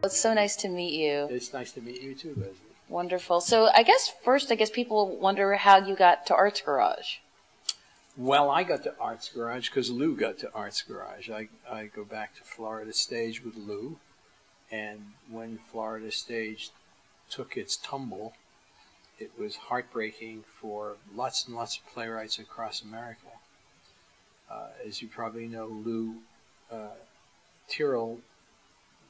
It's so nice to meet you. It's nice to meet you too, Leslie. Wonderful. So I guess people wonder how you got to Arts Garage. Well, I got to Arts Garage because Lou got to Arts Garage. I go back to Florida Stage with Lou, and when Florida Stage took its tumble, it was heartbreaking for lots and lots of playwrights across America. As you probably know, Lou Tyrrell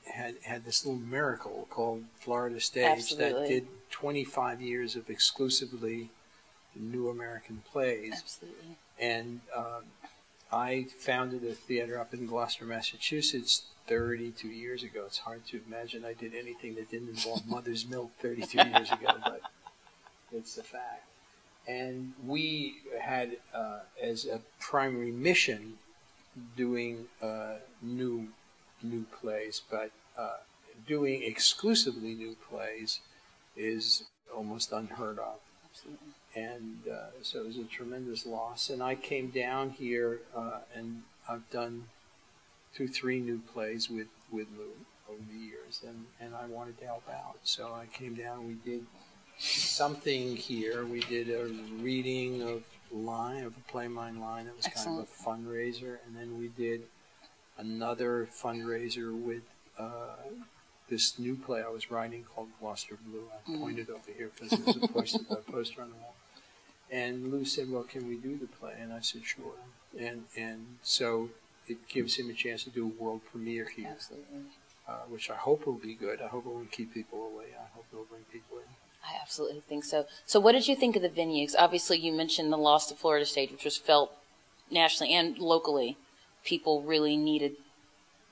had this little miracle called Florida Stage. Absolutely. That did 25 years of exclusively new American plays. Absolutely. And I founded a theater up in Gloucester, Massachusetts 32 years ago. It's hard to imagine I did anything that didn't involve mother's milk 32 years ago, but it's a fact. And we had as a primary mission doing new plays, but doing exclusively new plays is almost unheard of. Absolutely. And so it was a tremendous loss. And I came down here, and I've done 2-3 new plays with Lou over the years, and I wanted to help out. So I came down, we did something here. We did a reading of a play Mine Line. It was kind of a fundraiser. And then we did another fundraiser with this new play I was writing called Gloucester Blue. I pointed over here because there's a poster on the wall. And Lou said, well, can we do the play? And I said, sure. And so it gives him a chance to do a world premiere here. Absolutely. Which I hope will be good. I hope it won't keep people away. I hope it'll bring people in. I absolutely think so. So what did you think of the venues? Obviously, you mentioned the loss to Florida Stage, which was felt nationally and locally. People really needed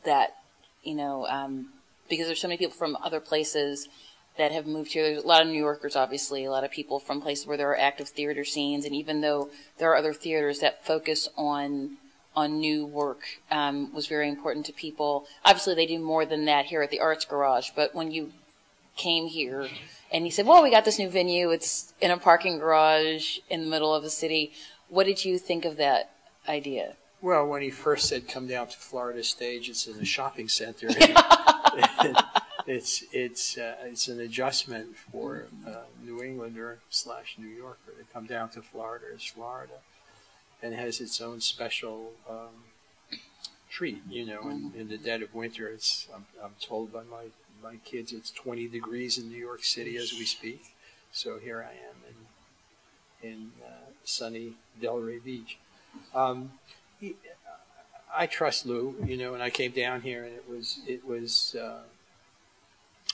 that, because there's so many people from other places that have moved here. There's a lot of New Yorkers, obviously, a lot of people from places where there are active theater scenes. And even though there are other theaters that focus on new work, was very important to people. Obviously, they do more than that here at the Arts Garage. But when you came here and you said, well, we got this new venue, it's in a parking garage in the middle of the city, what did you think of that idea? Well, when he first said come down to Florida Stage, it's in a shopping center. It's an adjustment for New Englander / New Yorker to come down to Florida. It's Florida, and has its own special treat. In the dead of winter, I'm told by my kids it's 20 degrees in New York City as we speak. So here I am in sunny Delray Beach. I trust Lou, and I came down here, and it was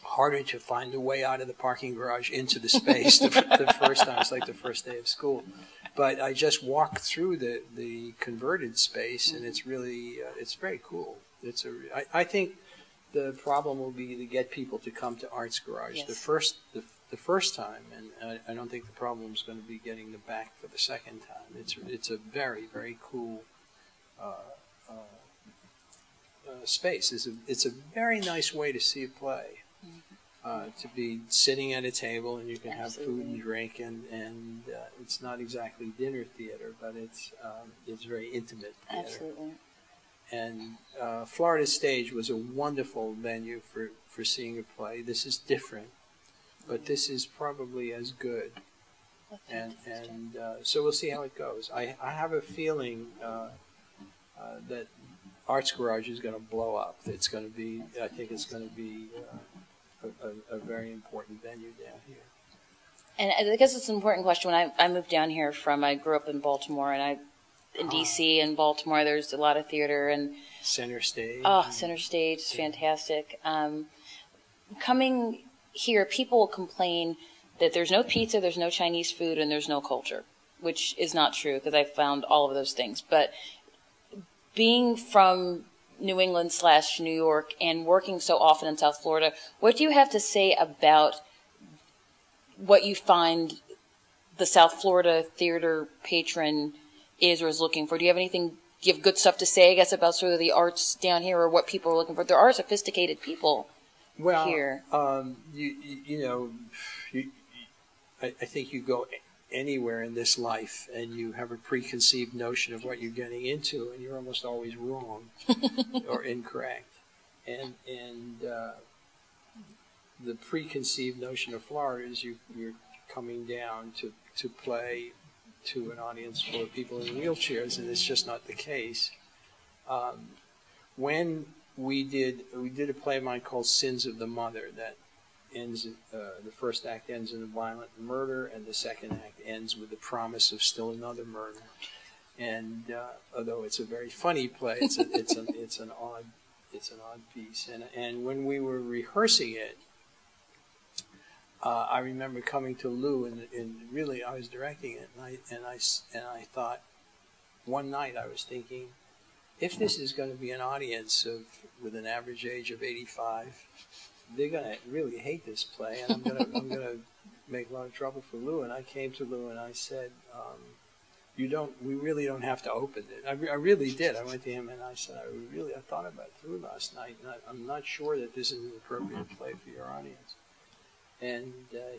harder to find a way out of the parking garage into the space the first time. It's like the first day of school. But I just walked through the converted space, and it's really, it's very cool. I think the problem will be to get people to come to Arts Garage. Yes. The first time, and I don't think the problem is going to be getting them back for the second time. It's a very, very cool space. It's a very nice way to see a play. To be sitting at a table and you can have food and drink, and it's not exactly dinner theater, but it's very intimate theater. Absolutely. And Florida Stage was a wonderful venue for seeing a play. This is different, but this is probably as good. And so we'll see how it goes. I have a feeling that Arts Garage is going to blow up. I think it's going to be a very important venue down here. And I guess it's an important question. When I moved down here I grew up in Baltimore, and in D.C. and Baltimore, there's a lot of theater and Center Stage. Oh, Center Stage is fantastic. Coming here, people will complain that there's no pizza, there's no Chinese food, and there's no culture, which is not true because I found all of those things. But being from New England / New York and working so often in South Florida, what do you have to say about what you find the South Florida theater patron is or is looking for? Do you have good stuff to say, I guess, about sort of the arts down here or what people are looking for? There are sophisticated people here. I think you go anywhere in this life and you have a preconceived notion of what you're getting into, and you're almost always wrong or incorrect. And the preconceived notion of Florida is you're coming down to play to an audience full of people in wheelchairs, and it's just not the case. When we did a play of mine called Sins of the Mother that ends, the first act ends in a violent murder, and the second act ends with the promise of still another murder. And although it's a very funny play, it's an odd piece. And when we were rehearsing it, I remember coming to Lou, and really I was directing it, and I thought, one night I was thinking, if this is going to be an audience with an average age of 85, they're going to really hate this play, and I'm going to make a lot of trouble for Lou. And I came to Lou and I said, we really don't have to open it. I really did. I went to him and I said, I thought about it through last night, and I'm not sure that this is an appropriate play for your audience. And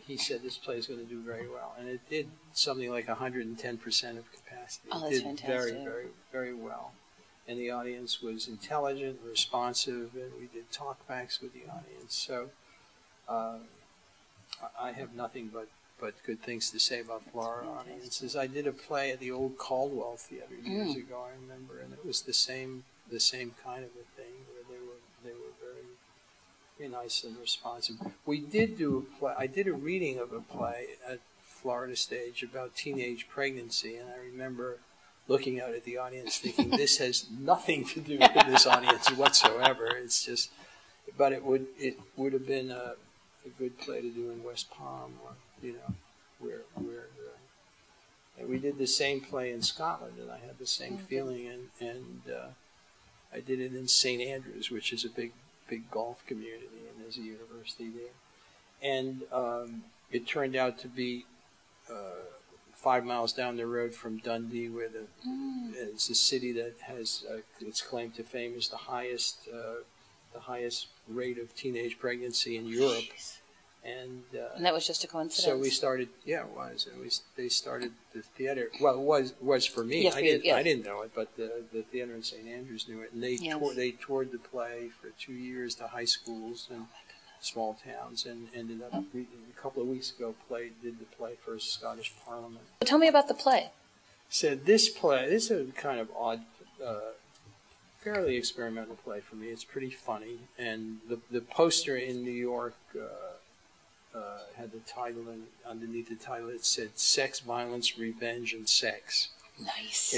he said this play is going to do very well, and it did something like 110% of capacity. Oh, that's it did fantastic. very, very, very well. And the audience was intelligent, responsive, and we did talkbacks with the audience. So I have nothing but good things to say about Florida audiences. I did a play at the old Caldwell Theater years ago, I remember, and it was the same kind of a thing where they were very nice and responsive. We did do a play. I did a reading of a play at Florida Stage about teenage pregnancy, and I remember looking out at the audience thinking, this has nothing to do with this audience whatsoever. It's just, but it would have been a good play to do in West Palm, or where and we did the same play in Scotland, and I had the same feeling, and I did it in St. Andrews, which is a big golf community, and there's a university there, and it turned out to be 5 miles down the road from Dundee, where it's a city that has its claim to fame is the highest rate of teenage pregnancy in Europe. And that was just a coincidence. So we started, it was, and they started the theater. Well, it was for me. Yeah, I didn't know it, but the theater in St. Andrews knew it, and they toured the play for 2 years to high schools and small towns, and ended up a couple of weeks ago did the play for a Scottish Parliament. Tell me about the play. Said this is a kind of odd, fairly experimental play for me. It's pretty funny, and the poster in New York had the title, and underneath the title it said "Sex, Violence, Revenge, and Sex." Nice.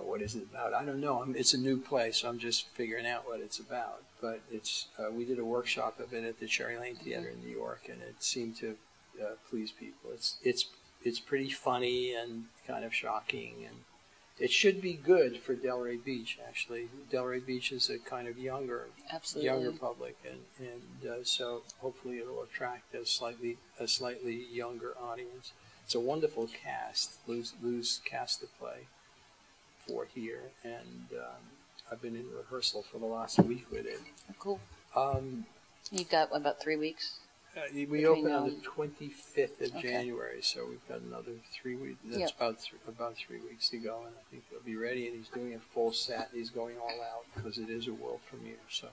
What is it about? I don't know. It's a new play, so I'm just figuring out what it's about. But we did a workshop of it at the Cherry Lane Theater in New York, and it seemed to please people. It's pretty funny and kind of shocking, and it should be good for Delray Beach. Actually, Delray Beach is a kind of younger public, and so hopefully it'll attract a slightly younger audience. It's a wonderful cast. Lou's cast the play for here, and I've been in rehearsal for the last week with it. Cool. You've got about 3 weeks? We open on the 25th of January, so we've got another 3 weeks. That's about 3 weeks to go, and I think they'll be ready. And he's doing a full set. He's going all out because it is a world premiere. So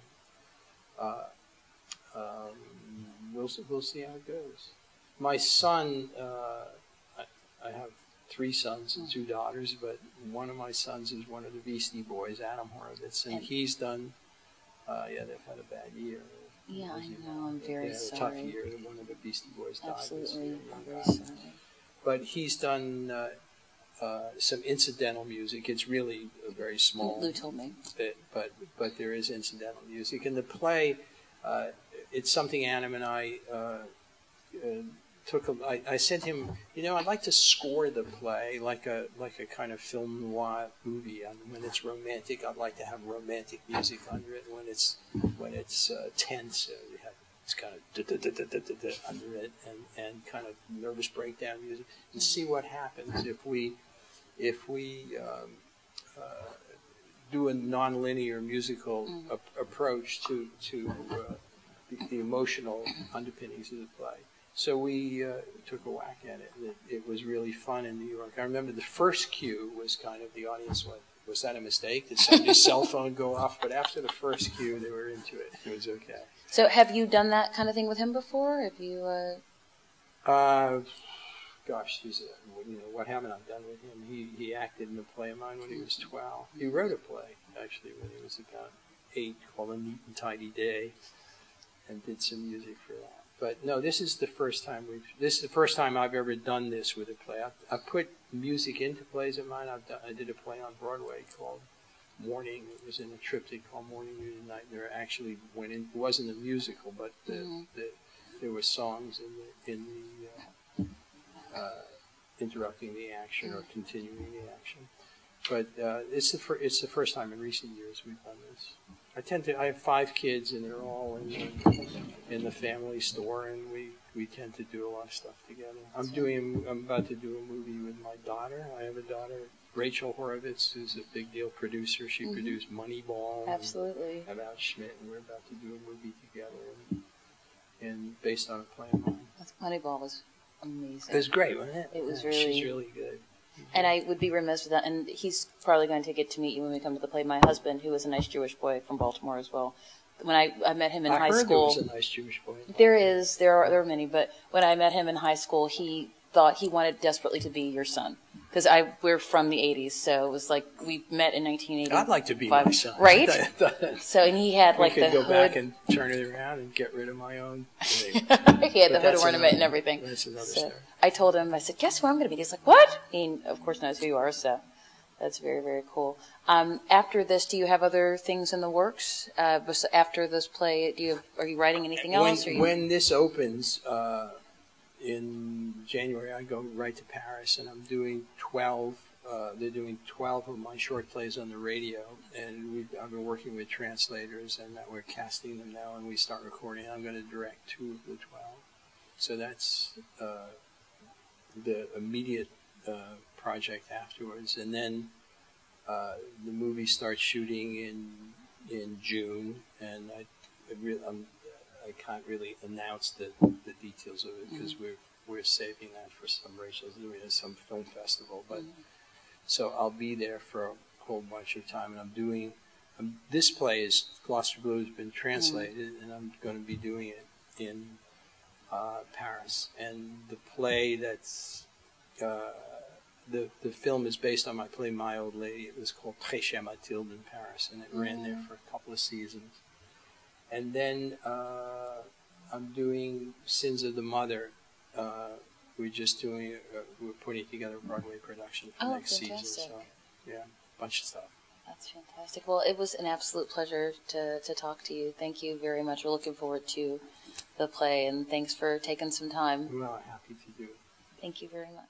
we'll see how it goes. My son, I have 3 sons and 2 daughters, but one of my sons is one of the Beastie Boys, Adam Horovitz, and he's done. They've had a bad year. Yeah, I know. I'm very sorry. A tough year. One of the Beastie Boys died. Absolutely, I'm very sorry. But he's done some incidental music. It's really a very small. Lou told me. But there is incidental music, and the play. It's something Adam and I took. I said to him, I'd like to score the play like a kind of film noir movie. And when it's romantic, I'd like to have romantic music under it. When it's tense, it's kind of under it, and kind of nervous breakdown music, and see what happens if we do a nonlinear musical approach to the emotional underpinnings of the play. So we took a whack at it, and it was really fun in New York. I remember the first cue was kind of the audience went, was that a mistake? Did somebody's cell phone go off? But after the first cue, they were into it. It was okay. So have you done that kind of thing with him before? Have you? Gosh, what haven't I done with him? He acted in a play of mine when he was 12. He wrote a play, actually, when he was about 8, called A Neat and Tidy Day, and did some music for that. But no, this is the first time I've ever done this with a play. I put music into plays of mine. I did a play on Broadway called Morning. It was in a triptych called Morning, Noon, and Night. There actually went in. It wasn't a musical, but there were songs in the interrupting the action or continuing the action. But it's the first time in recent years we've done this. I have 5 kids, and they're all in the family store, and we tend to do a lot of stuff together. I'm about to do a movie with my daughter. I have a daughter, Rachel Horovitz, who's a big deal producer. She produced Moneyball. Absolutely. And about Schmidt, and we're about to do a movie together, and based on a play of mine. Moneyball was amazing. It was great, wasn't it? It was She's really good. And I would be remiss without, and he's probably going to get to meet you when we come to the play. My husband, who was a nice Jewish boy from Baltimore as well. When I met him in high school, I heard there was a nice Jewish boy. There are many, but when I met him in high school, he thought he wanted desperately to be your son. Because we're from the 80s, so it was like we met in 1980. I'd like to be my son. Right? So, and he had like the hood. We could go back and turn it around and get rid of my own. He had the hood ornament and everything. That's another story. I told him, I said, guess who I'm going to be? He's like, what? He, of course, knows who you are, so that's very, very cool. After this, do you have other things in the works? After this play, are you writing anything else? When this opens, in January, I go right to Paris, and I'm doing 12. They're doing 12 of my short plays on the radio, and I've been working with translators, and that we're casting them now, and we start recording. I'm going to direct 2 of the 12. So that's the immediate project afterwards, and then the movie starts shooting in June, and I can't really announce the details of it because we're saving that for some Rachel's doing some film festival. But so I'll be there for a whole bunch of time, and I'm doing this play is Gloucester Blue has been translated, and I'm going to be doing it in Paris. And the play that's the film is based on my play My Old Lady. It was called Très Chère Mathilde in Paris, and it ran there for a couple of seasons. And then I'm doing Sins of the Mother. We're putting together a Broadway production for next season. So, yeah, a bunch of stuff. That's fantastic. Well, it was an absolute pleasure to talk to you. Thank you very much. We're looking forward to the play, and thanks for taking some time. Well, happy to do it. Thank you very much.